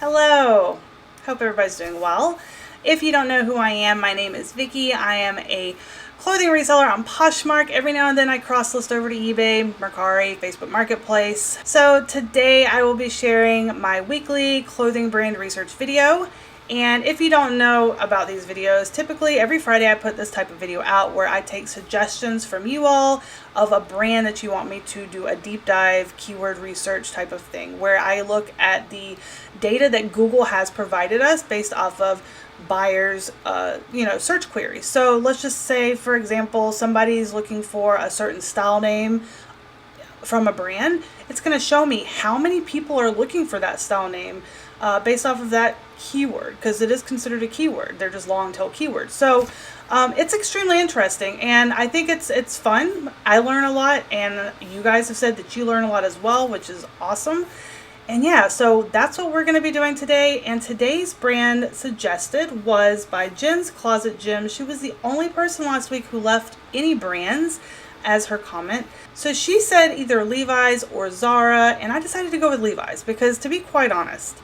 Hello, hope everybody's doing well. If you don't know who I am, my name is Vicky. I am a clothing reseller on Poshmark. Every now and then I cross list over to eBay, Mercari, Facebook Marketplace. So today I will be sharing my weekly clothing brand research video. And if you don't know about these videos, typically every Friday I put this type of video out where I take suggestions from you all of a brand that you want me to do a deep dive keyword research type of thing, where I look at the data that Google has provided us based off of buyers search queries. So let's just say, for example, somebody's looking for a certain style name from a brand. It's going to show me how many people are looking for that style name based off of that keyword, because it is considered a keyword. They're just long tail keywords. So it's extremely interesting, and I think it's fun. I learn a lot, and you guys have said that you learn a lot as well, which is awesome. And yeah, so that's what we're going to be doing today. And today's brand suggested was by Jen's Closet Gym. She was the only person last week who left any brands as her comment. So she said either Levi's or Zara, and I decided to go with Levi's because, to be quite honest,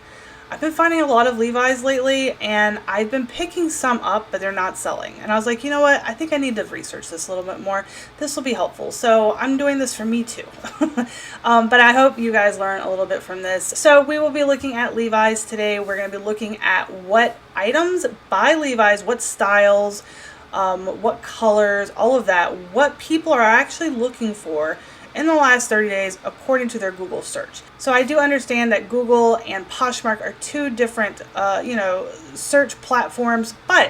I've been finding a lot of Levi's lately, and I've been picking some up, but they're not selling. And I was like, you know what? I think I need to research this a little bit more. This will be helpful. So I'm doing this for me too. But I hope you guys learn a little bit from this. So we will be looking at Levi's today. We're going to be looking at what items by Levi's, what styles, what colors, all of that, what people are actually looking for in the last 30 days according to their Google search. So I do understand that Google and Poshmark are two different search platforms, but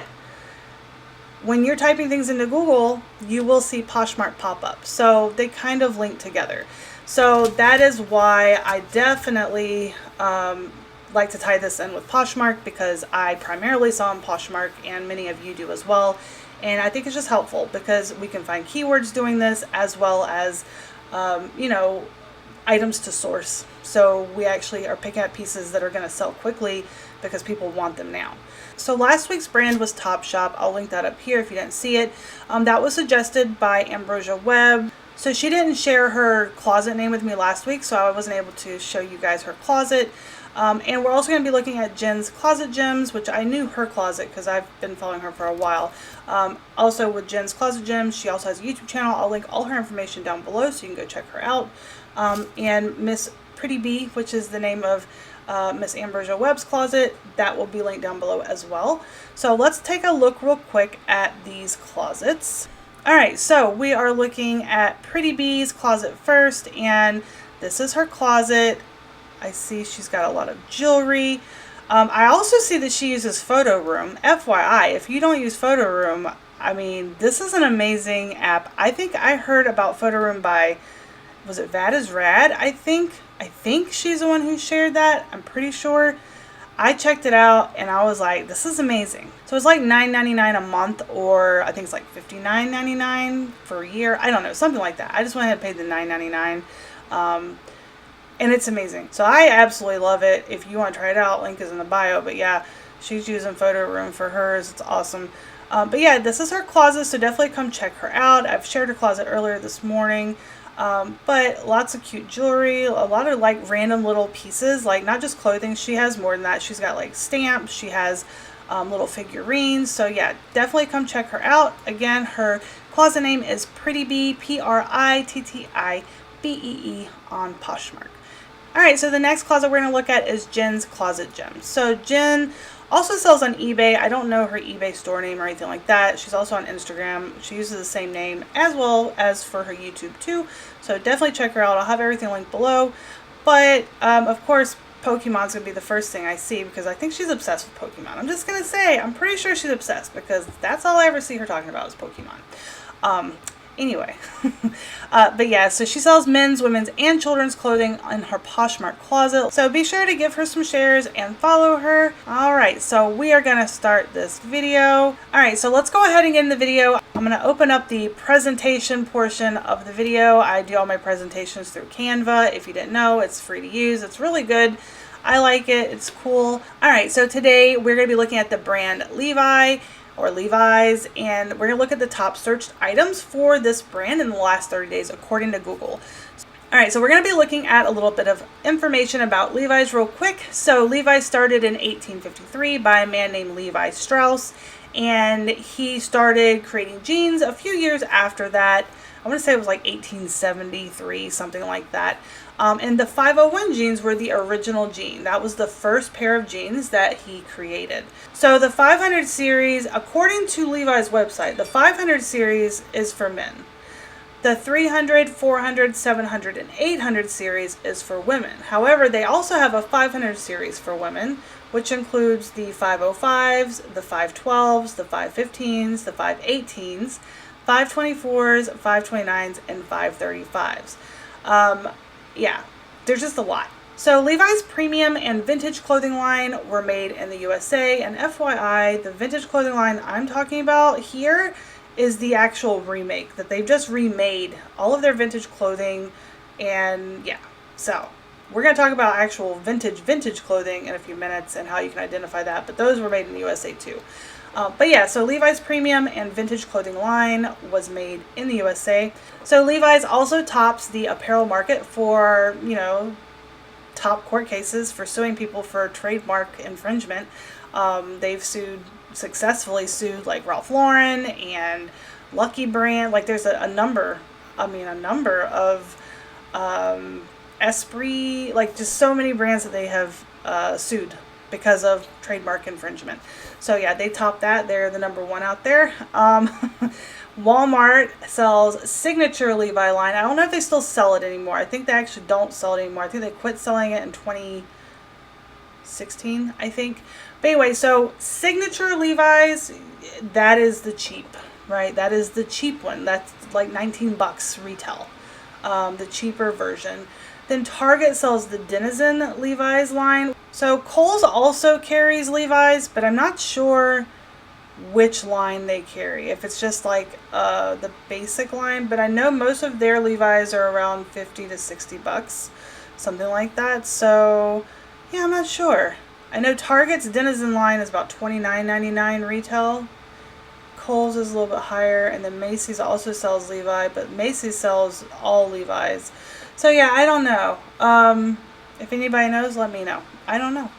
when you're typing things into Google, you will see Poshmark pop up. So they kind of link together. So that is why I definitely like to tie this in with Poshmark, because I primarily saw on Poshmark, and many of you do as well. And I think it's just helpful because we can find keywords doing this, as well as items to source. So we actually are picking up pieces that are going to sell quickly because people want them now. So last week's brand was Topshop. I'll link that up here if you didn't see it. That was suggested by Ambrosia Webb. So she didn't share her closet name with me last week, so I wasn't able to show you guys her closet. And we're also going to be looking at Jen's Closet Gems, which I knew her closet because I've been following her for a while. Also with Jen's Closet Gems, she also has a YouTube channel. I'll link all her information down below so you can go check her out. And Miss Pretty Bee, which is the name of Miss Ambrosia Webb's closet, that will be linked down below as well. So let's take a look real quick at these closets. Alright, so we are looking at Pretty Bee's closet first, and this is her closet. I see she's got a lot of jewelry. I also see that she uses Photo Room. FYI, if you don't use Photo Room, I mean, this is an amazing app. I think I heard about Photo Room by, was it Vad is Rad? I think she's the one who shared that. I'm pretty sure. I checked it out and I was like, this is amazing. So it's like $9.99 a month, or I think it's like $59.99 for a year. I don't know, something like that. I just went ahead and paid the $9.99. And it's amazing. So I absolutely love it. If you want to try it out, link is in the bio. But yeah, she's using Photo Room for hers. It's awesome. But yeah, this is her closet, so definitely come check her out. I've shared her closet earlier this morning. But lots of cute jewelry, a lot of like random little pieces, like not just clothing. She has more than that. She's got like stamps. She has little figurines. So yeah, definitely come check her out. Again, her closet name is Pretty Bee, PRITTIBEE on Poshmark. Alright, so the next closet we're going to look at is Jen's Closet Gems. So Jen also sells on eBay. I don't know her eBay store name or anything like that. She's also on Instagram. She uses the same name as well as for her YouTube too. So definitely check her out. I'll have everything linked below. But of course, Pokemon's going to be the first thing I see because I think she's obsessed with Pokemon. I'm just going to say, I'm pretty sure she's obsessed because that's all I ever see her talking about is Pokemon. Anyway, but yeah, so she sells men's, women's, and children's clothing in her Poshmark closet. So be sure to give her some shares and follow her. Alright, so we are going to start this video. Alright, so let's go ahead and get in the video. I'm going to open up the presentation portion of the video. I do all my presentations through Canva. If you didn't know, it's free to use. It's really good. I like it. It's cool. Alright, so today we're going to be looking at the brand Levi's, and we're going to look at the top searched items for this brand in the last 30 days according to Google. All right, so we're going to be looking at a little bit of information about Levi's real quick. So Levi's started in 1853 by a man named Levi Strauss, and he started creating jeans a few years after that. I want to say it was like 1873, something like that. And the 501 jeans were the original jean. That was the first pair of jeans that he created. So the 500 series, according to Levi's website, the 500 series is for men. The 300, 400, 700, and 800 series is for women. However, they also have a 500 series for women, which includes the 505s, the 512s, the 515s, the 518s, 524s, 529s, and 535s. Yeah, there's just a lot. So Levi's premium and vintage clothing line were made in the USA, and FYI, the vintage clothing line I'm talking about here is the actual remake that they've just remade all of their vintage clothing. And yeah, so we're going to talk about actual vintage clothing in a few minutes and how you can identify that, but those were made in the USA too. But yeah, so Levi's premium and vintage clothing line was made in the USA. So Levi's also tops the apparel market for, top court cases for suing people for trademark infringement. They've successfully sued like Ralph Lauren and Lucky Brand. Like there's a number of Esprit, like just so many brands that they have sued because of trademark infringement. So yeah, they top that. They're the number one out there. Walmart sells signature Levi line. I don't know if they still sell it anymore. I think they actually don't sell it anymore. I think they quit selling it in 2016, I think. But anyway, so signature Levi's, that is the cheap, right? That is the cheap one. That's like $19 retail, the cheaper version. Then Target sells the Denizen Levi's line. So Kohl's also carries Levi's, but I'm not sure which line they carry. If it's just like the basic line, but I know most of their Levi's are around $50 to $60, something like that. So yeah, I'm not sure. I know Target's Denizen line is about $29.99 retail. Kohl's is a little bit higher, and then Macy's also sells Levi, but Macy's sells all Levi's. So yeah, I don't know. If anybody knows, let me know. I don't know.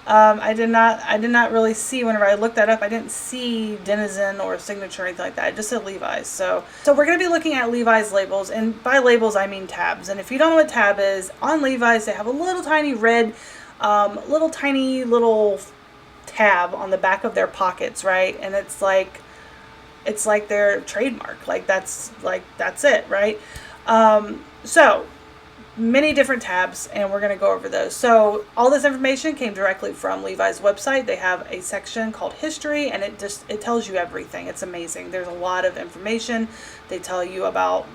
I did not really see, whenever I looked that up, I didn't see Denizen or Signature or anything like that. I just said Levi's. So we're going to be looking at Levi's labels, and by labels I mean tabs. And if you don't know what tab is, on Levi's they have a little tiny red, little tab on the back of their pockets, right? And it's like their trademark. That's it, right? So many different tabs, and we're going to go over those. So all this information came directly from Levi's website. They have a section called history, and it tells you everything. It's amazing. There's a lot of information. They tell you about,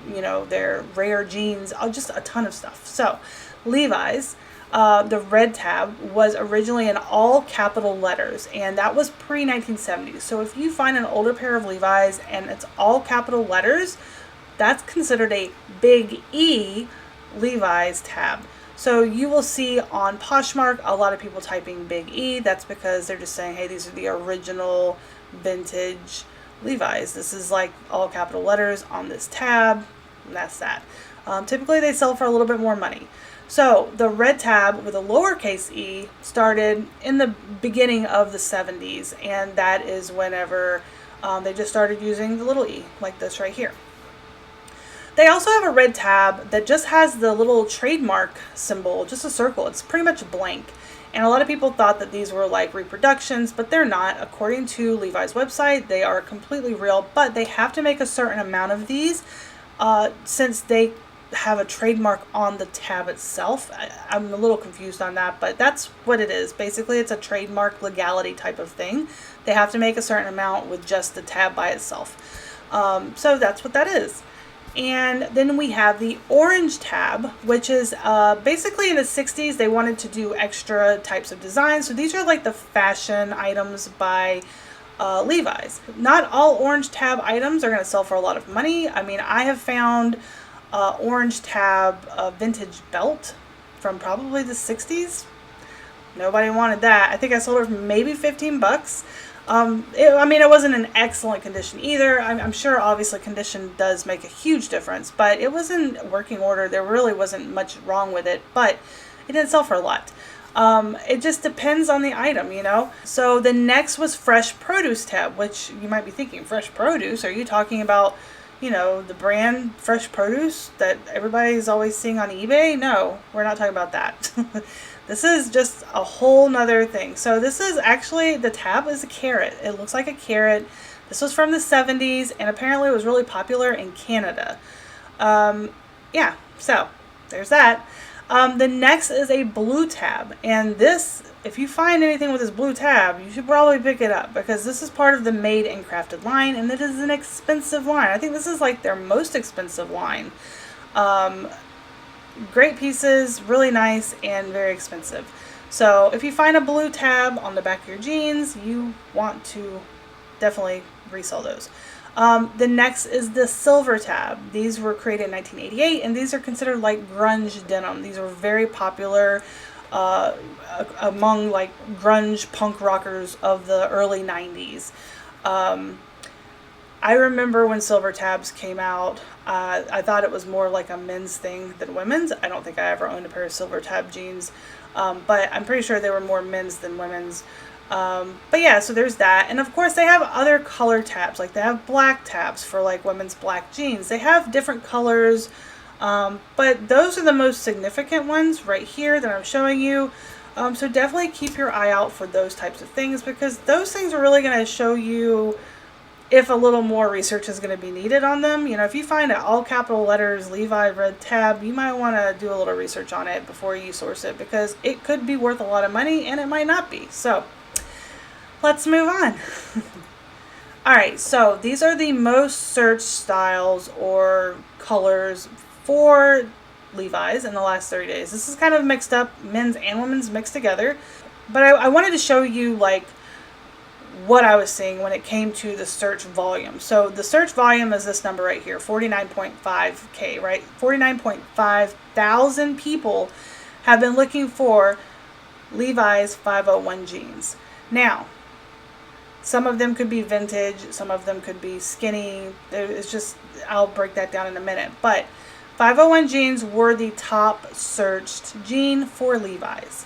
their rare jeans, just a ton of stuff. So Levi's, the red tab was originally in all capital letters, and that was pre-1970. So if you find an older pair of Levi's and it's all capital letters, that's considered a big E Levi's tab. So you will see on Poshmark a lot of people typing big E. That's because they're just saying, hey, these are the original vintage Levi's. This is like all capital letters on this tab, and that's that. Typically they sell for a little bit more money. So the red tab with a lowercase e started in the beginning of the 70s, and that is whenever they just started using the little e, like this right here. They also have a red tab that just has the little trademark symbol, just a circle. It's pretty much blank. And a lot of people thought that these were like reproductions, but they're not. According to Levi's website, they are completely real, but they have to make a certain amount of these since they have a trademark on the tab itself. I'm a little confused on that, but that's what it is. Basically, it's a trademark legality type of thing. They have to make a certain amount with just the tab by itself. So that's what that is. And then we have the orange tab, which is basically in the 60s, they wanted to do extra types of designs. So these are like the fashion items by Levi's. Not all orange tab items are going to sell for a lot of money. I mean, I have found orange tab vintage belt from probably the 60s. Nobody wanted that. I think I sold it for maybe $15. I mean, it wasn't in excellent condition either. I'm sure obviously condition does make a huge difference, but it was in working order. There really wasn't much wrong with it, but it didn't sell for a lot. It just depends on the item, you know? So the next was fresh produce tab, which you might be thinking, fresh produce? Are you talking about, you know, the brand Fresh Produce that everybody's always seeing on eBay? No, we're not talking about that. This is just a whole nother thing. So this is actually, the tab is a carrot. It looks like a carrot. This was from the 70s, and apparently it was really popular in Canada. Yeah, so there's that. The next is a blue tab, and this, if you find anything with this blue tab, you should probably pick it up, because this is part of the Made and Crafted line, and it is an expensive line. I think this is like their most expensive line. Great pieces, really nice, and very expensive. So if you find a blue tab on the back of your jeans, you want to definitely resell those. The next is the silver tab. These were created in 1988, and these are considered like grunge denim. These were very popular among like grunge punk rockers of the early 90s. I remember when silver tabs came out, I thought it was more like a men's thing than women's. I don't think I ever owned a pair of silver tab jeans, but I'm pretty sure they were more men's than women's. But yeah, so there's that. And of course they have other color tabs, like they have black tabs for like women's black jeans. They have different colors, but those are the most significant ones right here that I'm showing you. So definitely keep your eye out for those types of things, because those things are really going to show you if a little more research is going to be needed on them. You know, if you find an all capital letters Levi red tab, you might want to do a little research on it before you source it, because it could be worth a lot of money and it might not be. So let's move on. Alright, so these are the most searched styles or colors for Levi's in the last 30 days. This is kind of mixed up, men's and women's mixed together. But I wanted to show you like what I was seeing when it came to the search volume. So the search volume is this number right here, 49.5K, right? 49.5 thousand people have been looking for Levi's 501 jeans. Now, some of them could be vintage, some of them could be skinny. It's just, I'll break that down in a minute. But 501 jeans were the top searched jean for Levi's.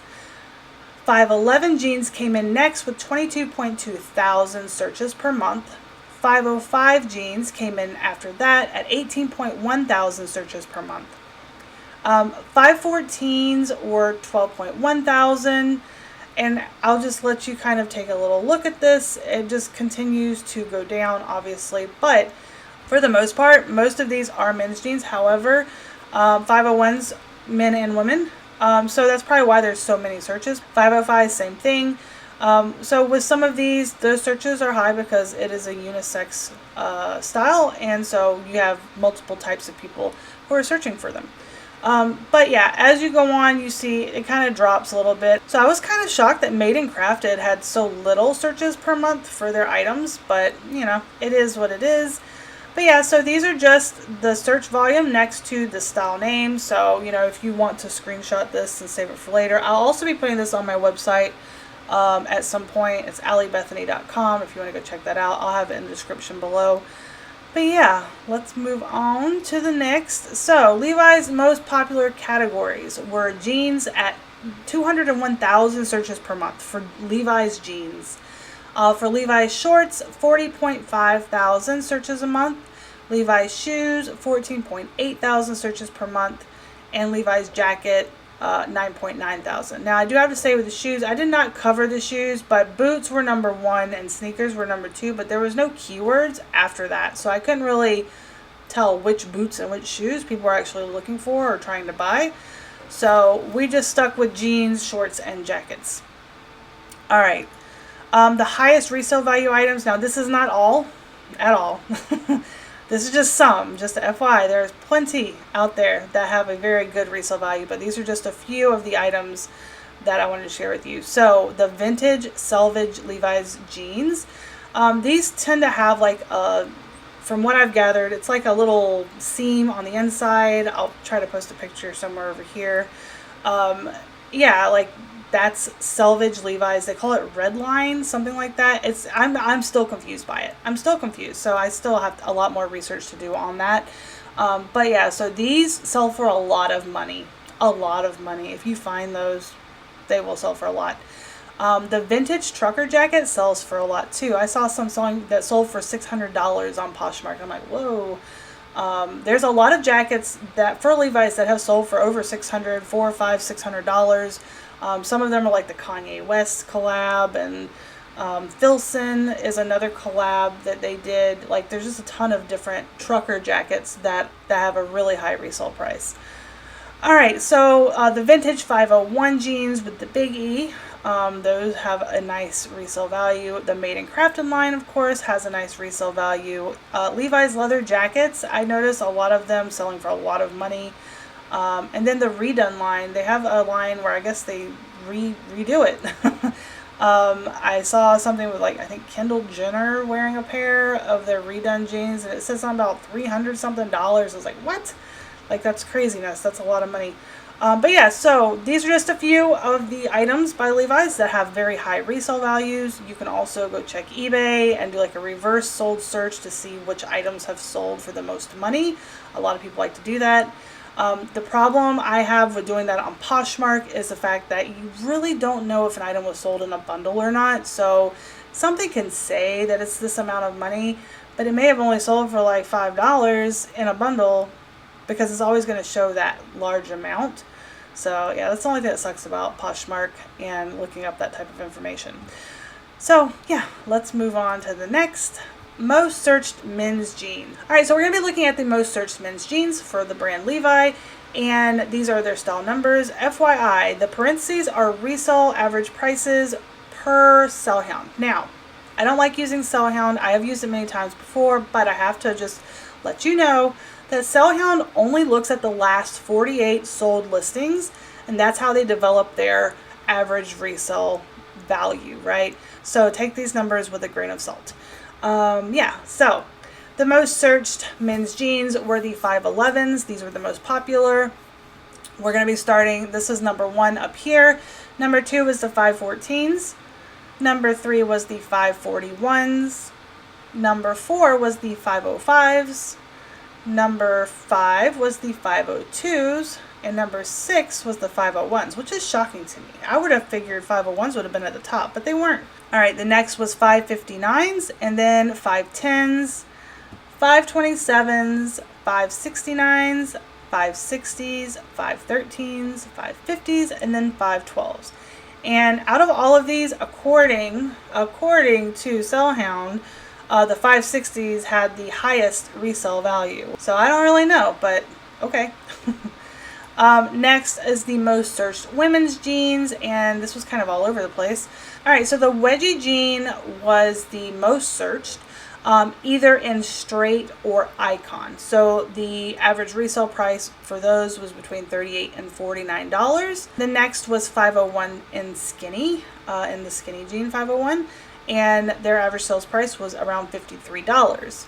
511 jeans came in next with 22.2 thousand searches per month. 505 jeans came in after that at 18.1 thousand searches per month. 514s were 12.1 thousand. And I'll just let you kind of take a little look at this. It just continues to go down, obviously. But for the most part, most of these are men's jeans. However, 501s, men and women. So that's probably why there's so many searches. 505, same thing. So with some of these, those searches are high because it is a unisex style. And so you have multiple types of people who are searching for them. But yeah, as you go on, you see it kind of drops a little bit. So I was kind of shocked that Made and Crafted had so little searches per month for their items, but you know, it is what it is. But yeah, so these are just the search volume next to the style name. So, you know, if you want to screenshot this and save it for later, I'll also be putting this on my website at some point. It's allybethany.com if you want to go check that out. I'll have it in the description below. But yeah, let's move on to the next. So, Levi's most popular categories were jeans at 201,000 searches per month for Levi's jeans. For Levi's shorts, 40.5 thousand searches a month. Levi's shoes, 14.8 thousand searches per month. And Levi's jacket, 9.9 thousand. Now, I do have to say with the shoes, I did not cover the shoes, but boots were number 1 and sneakers were number 2, but there was no keywords after that. So I couldn't really tell which boots and which shoes people were actually looking for or trying to buy. So we just stuck with jeans, shorts, and jackets. All right. The highest resale value items. Now, this is not all at all. This is just some, just a FYI. There's plenty out there that have a very good resale value, but these are just a few of the items that I wanted to share with you. So the vintage selvage Levi's jeans, these tend to have like a, from what I've gathered, it's like a little seam on the inside. I'll try to post a picture somewhere over here. Yeah, like That's selvage Levi's. They call it Redline, something like that. I'm still confused by it. I'm still confused. So I still have a lot more research to do on that. But yeah, so these sell for a lot of money. A lot of money. If you find those, they will sell for a lot. The vintage trucker jacket sells for a lot too. I saw some selling that sold for $600 on Poshmark. I'm like, whoa. There's a lot of jackets that for Levi's that have sold for over $600, $400, $500, $600. Some of them are like the Kanye West collab, and Filson is another collab that they did. Like, there's just a ton of different trucker jackets that have a really high resale price. All right, so the vintage 501 jeans with the big E, those have a nice resale value. The Made and Crafted line, of course, has a nice resale value. Levi's leather jackets, I noticed a lot of them selling for a lot of money. And then the Redone line, they have a line where I guess they redo it. I saw something with, like, I think Kendall Jenner wearing a pair of their Redone jeans, and it said something about $300 something. I was like, what? Like, that's craziness. That's a lot of money. But yeah, so these are just a few of the items by Levi's that have very high resale values. You can also go check eBay and do like a reverse sold search to see which items have sold for the most money. A lot of people like to do that. The problem I have with doing that on Poshmark is the fact that you really don't know if an item was sold in a bundle or not. So something can say that it's this amount of money, but it may have only sold for like $5 in a bundle, because it's always going to show that large amount. So yeah, that's the only thing that sucks about Poshmark and looking up that type of information. So yeah, let's move on to the next. Most searched men's jeans. All right, so we're going to be looking at the most searched men's jeans for the brand Levi, and these are their style numbers. FYI, the parentheses are resale average prices per Sellhound. Now, I don't like using Sellhound. I have used it many times before, but I have to just let you know that Sellhound only looks at the last 48 sold listings, and that's how they develop their average resale value, right? So take these numbers with a grain of salt. So the most searched men's jeans were the 511s. These were the most popular. We're going to be starting, this is number 1 up here. Number 2 was the 514s. Number 3 was the 541s. Number 4 was the 505s. Number 5 was the 502s, and number 6 was the 501s, which is shocking to me. I would have figured 501s would have been at the top, but they weren't. All right, the next was 559s, and then 510s, 527s, 569s, 560s, 513s, 550s, and then 512s. And out of all of these, according to Sellhound, the 560s had the highest resale value. So I don't really know, but okay. Next is the most searched women's jeans, and this was kind of all over the place. All right, so the wedgie jean was the most searched, either in straight or icon. So the average resale price for those was between $38 and $49. The next was 501 in skinny, in the skinny jean 501. And their average sales price was around $53.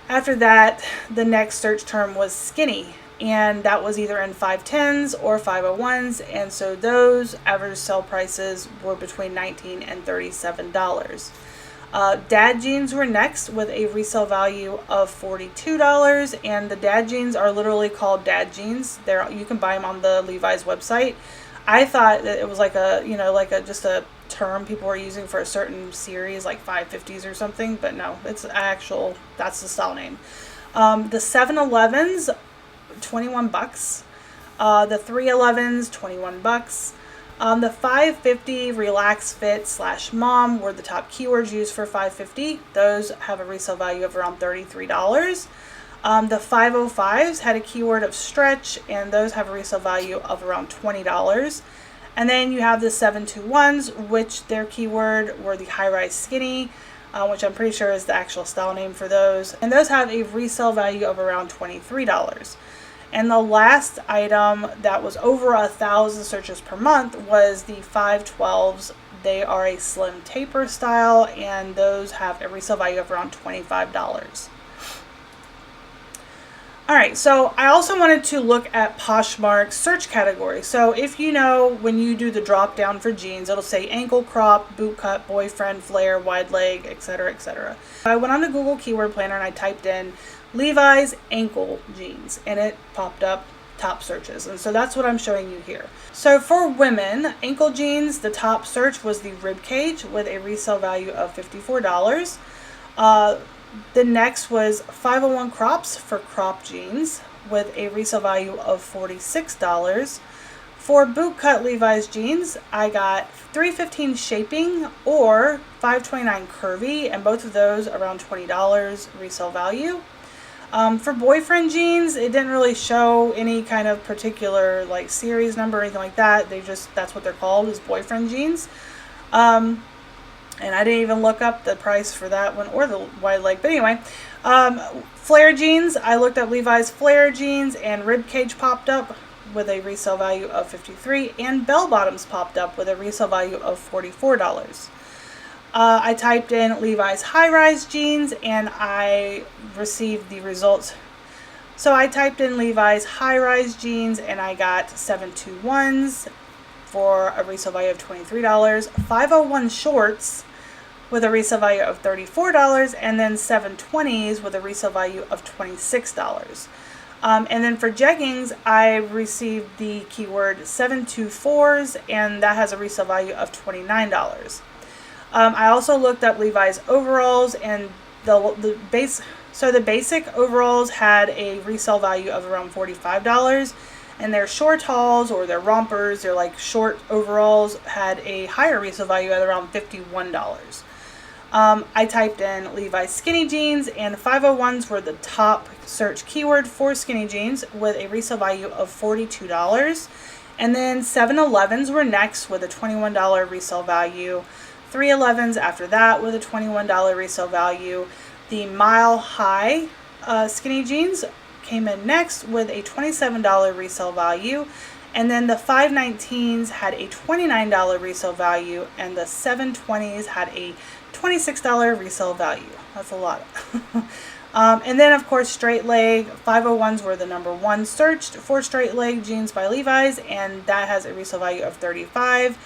After that, the next search term was skinny, and that was either in 510s or 501s, and so those average sale prices were between $19 and $37. Dad jeans were next with a resale value of $42, and the dad jeans are literally called dad jeans. You can buy them on the Levi's website. I thought that it was like just a term people were using for a certain series, like 550s or something, but no, that's the style name. The 711s, $21. The 311s, $21. The 550 Relax Fit / Mom were the top keywords used for 550. Those have a resale value of around $33. The 505s had a keyword of stretch, and those have a resale value of around $20. And then you have the 721s, which their keyword were the high-rise skinny, which I'm pretty sure is the actual style name for those. And those have a resale value of around $23. And the last item that was over 1,000 searches per month was the 512s. They are a slim taper style, and those have a resale value of around $25. All right, so I also wanted to look at Poshmark's search category. So if you know, when you do the drop down for jeans, it'll say ankle crop, boot cut, boyfriend, flare, wide leg, etc., etc. I went on to Google Keyword Planner and I typed in Levi's ankle jeans, and it popped up top searches. And so that's what I'm showing you here. So for women, ankle jeans, the top search was the rib cage with a resale value of $54. The next was 501 crops for crop jeans with a resale value of $46. For bootcut Levi's jeans, I got 315 shaping or 529 curvy, and both of those around $20 resale value. For boyfriend jeans, it didn't really show any kind of particular like series number or anything like that. That's what they're called, is boyfriend jeans. And I didn't even look up the price for that one or the wide leg. But anyway, flare jeans, I looked up Levi's flare jeans and rib cage popped up with a resale value of $53, and bell bottoms popped up with a resale value of $44. I typed in Levi's high-rise jeans and I received the results. So I typed in Levi's high-rise jeans and I got 721s for a resale value of $23, 501 shorts with a resale value of $34, and then 720s with a resale value of $26. And then for jeggings, I received the keyword 724s, and that has a resale value of $29. I also looked up Levi's overalls, and the basic overalls had a resale value of around $45. And their short hauls or their rompers, their like short overalls, had a higher resale value at around $51. I typed in Levi's skinny jeans, and 501s were the top search keyword for skinny jeans with a resale value of $42. And then 711s were next with a $21 resale value. 311s after that with a $21 resale value. The Mile High skinny jeans came in next with a $27 resale value, and then the 519s had a $29 resale value, and the 720s had a $26 resale value. That's a lot. And then of course straight leg 501s were the number one searched for straight leg jeans by Levi's, and that has a resale value of $35.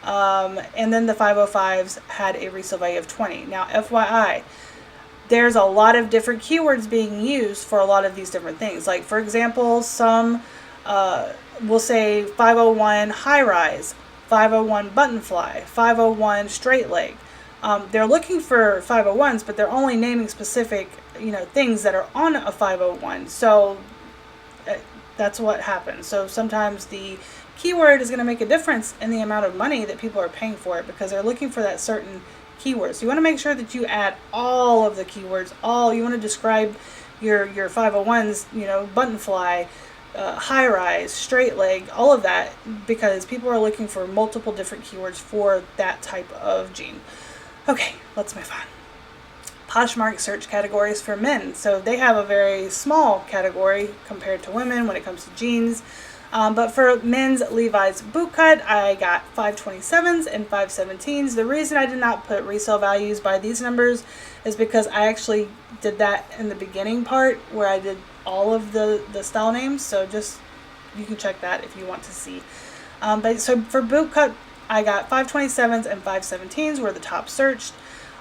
And then the 505s had a resale value of $20. Now FYI, there's a lot of different keywords being used for a lot of these different things. Like for example, some will say 501 high rise, 501 button fly, 501 straight leg. They're looking for 501s, but they're only naming specific, things that are on a 501. So that's what happens. So sometimes the keyword is going to make a difference in the amount of money that people are paying for it, because they're looking for that certain keywords. So you want to make sure that you add all of the keywords. You want to describe your 501s, button fly, high rise, straight leg, all of that, because people are looking for multiple different keywords for that type of jean. Okay, let's move on. Poshmark search categories for men. So they have a very small category compared to women when it comes to jeans. But for men's Levi's bootcut, I got 527s and 517s. The reason I did not put resale values by these numbers is because I actually did that in the beginning part where I did all of the style names. So you can check that if you want to see. But so for bootcut, I got 527s and 517s were the top searched.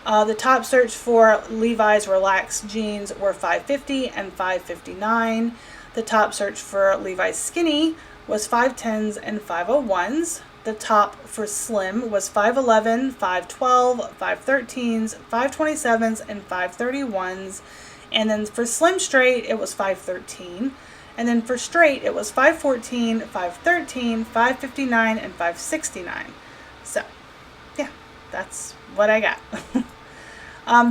The top search for Levi's relaxed jeans were 550 and 559. The top search for Levi's skinny was 510s and 501s. The top for slim was 511, 512, 513s, 527s, and 531s. And then for slim straight, it was 513. And then for straight, it was 514, 513, 559, and 569. So, yeah, that's what I got.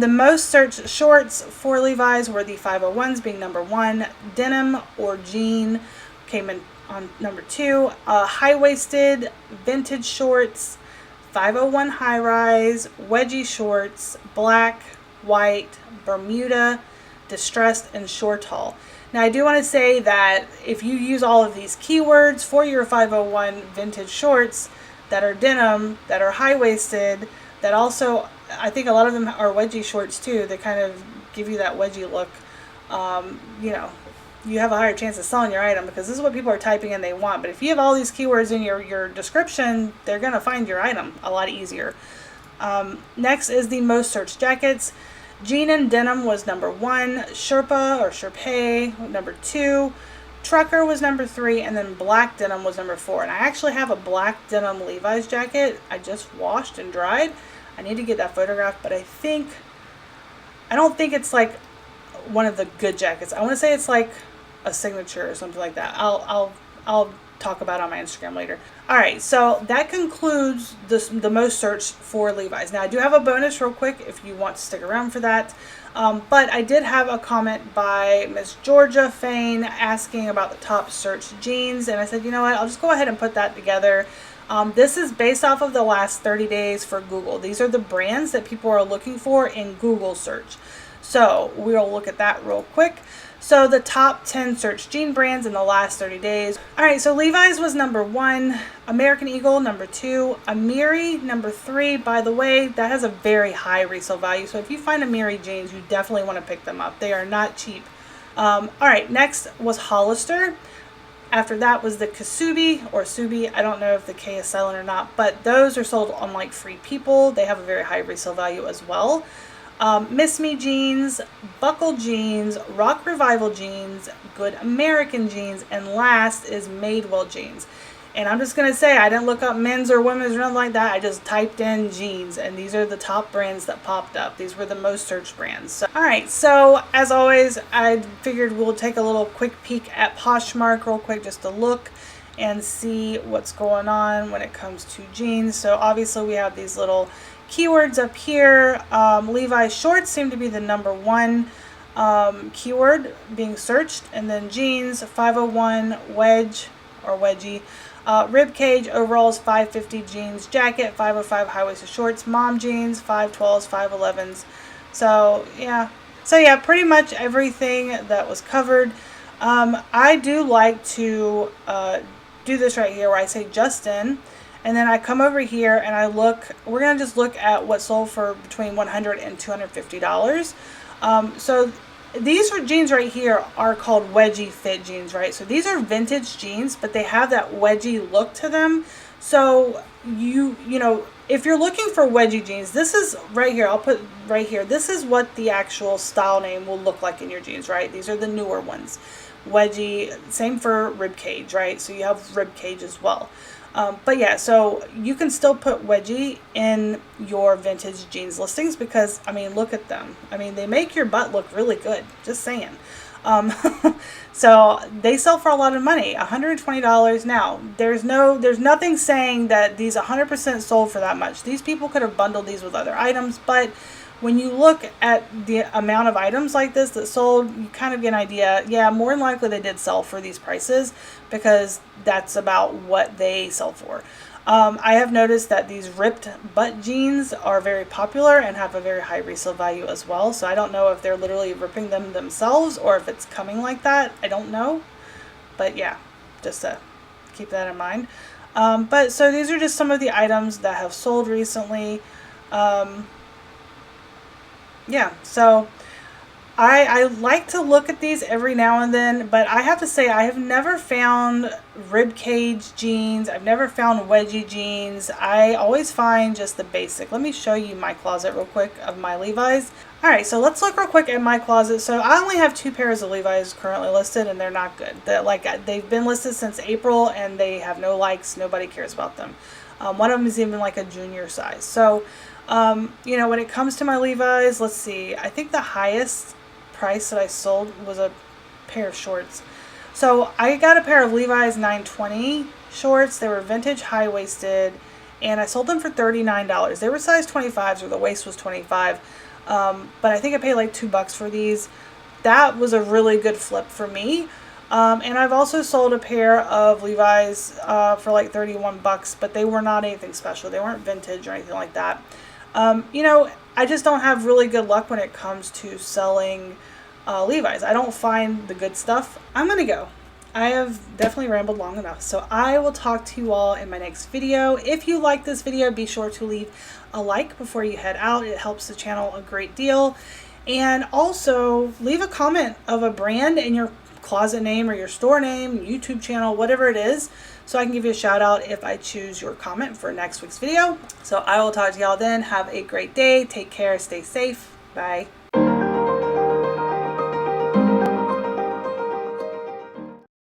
The most searched shorts for Levi's were the 501s being number one. Denim or jean came in on number two. High-waisted vintage shorts, 501 high-rise, wedgie shorts, black, white, Bermuda, distressed, and short haul. Now I do want to say that if you use all of these keywords for your 501 vintage shorts that are denim, that are high-waisted, that also, I think a lot of them are wedgie shorts too. They kind of give you that wedgie look. you have a higher chance of selling your item, because this is what people are typing in they want. But if you have all these keywords in your description, they're going to find your item a lot easier. Next is the most searched jackets. Jean and denim was number 1, Sherpa or Sherpa number 2, trucker was number 3, and then black denim was number 4. And I actually have a black denim Levi's jacket I just washed and dried. I need to get that photographed, but I don't think it's like one of the good jackets. I want to say it's like a signature or something like that. I'll talk about it on my Instagram later. All right, so that concludes the most searched for Levi's. Now I do have a bonus real quick if you want to stick around for that. But I did have a comment by Miss Georgia Fain asking about the top searched jeans, and I said, you know what, I'll just go ahead and put that together. This is based off of the last 30 days for Google. These are the brands that people are looking for in Google search. So we'll look at that real quick. So the top 10 search jean brands in the last 30 days. All right, so Levi's was number 1, American Eagle number 2, Amiri number 3. By the way, that has a very high resale value. So if you find Amiri jeans, you definitely want to pick them up. They are not cheap. All right, next was Hollister. After that was the Kasubi or Subi. I don't know if the K is silent or not, but those are sold on like Free People. They have a very high resale value as well. Miss Me Jeans, Buckle Jeans, Rock Revival Jeans, Good American Jeans, and last is Madewell Jeans. And I'm just going to say, I didn't look up men's or women's or nothing like that. I just typed in jeans, and these are the top brands that popped up. These were the most searched brands. So, all right, so as always, I figured we'll take a little quick peek at Poshmark real quick just to look and see what's going on when it comes to jeans. So obviously we have these little keywords up here. Levi's shorts seem to be the number 1 keyword being searched, and then jeans 501, wedge or wedgie, rib cage, overalls 550, jeans, jacket 505, high-waisted shorts, mom jeans 512s, 511s. So yeah, pretty much everything that was covered. I do like to do this right here where I say Justin. And then I come over here and I look, we're going to just look at what sold for between $100 and $250. So these jeans right here are called wedgie fit jeans, right? So these are vintage jeans, but they have that wedgie look to them. So you know, if you're looking for wedgie jeans, this is right here. I'll put right here. This is what the actual style name will look like in your jeans, right? These are the newer ones. Wedgie, same for rib cage, right? So you have rib cage as well. But yeah, so you can still put wedgie in your vintage jeans listings because, I mean, look at them. I mean, they make your butt look really good. Just saying. So they sell for a lot of money, $120. Now, there's nothing saying that these 100% sold for that much. These people could have bundled these with other items, but when you look at the amount of items like this that sold, you kind of get an idea. Yeah, more than likely they did sell for these prices because that's about what they sell for. I have noticed that these ripped butt jeans are very popular and have a very high resale value as well. So I don't know if they're literally ripping them themselves or if it's coming like that. I don't know. But yeah, just to keep that in mind. But so these are just some of the items that have sold recently. Yeah, so I like to look at these every now and then, but I have to say I have never found ribcage jeans. I've never found wedgie jeans. I always find just the basic. Let me show you my closet real quick of my Levi's. All right, so let's look real quick at my closet. So I only have 2 pairs of Levi's currently listed, and they're not good. They've been listed since April, and they have no likes. Nobody cares about them. One of them is even like a junior size. So you know, when it comes to my Levi's, let's see, I think the highest price that I sold was a pair of shorts. So I got a pair of Levi's 920 shorts. They were vintage high-waisted, and I sold them for $39. They were size 25s, or the waist was 25. But I think I paid like $2 for these. That was a really good flip for me. And I've also sold a pair of Levi's for like $31, but they were not anything special. They weren't vintage or anything like that. You know, I just don't have really good luck when it comes to selling Levi's. I don't find the good stuff. I'm going to go. I have definitely rambled long enough. So I will talk to you all in my next video. If you like this video, be sure to leave a like before you head out. It helps the channel a great deal. And also leave a comment of a brand in your closet name or your store name, YouTube channel, whatever it is, so I can give you a shout out if I choose your comment for next week's video. So I will talk to y'all then. Have a great day. Take care. Stay safe. Bye.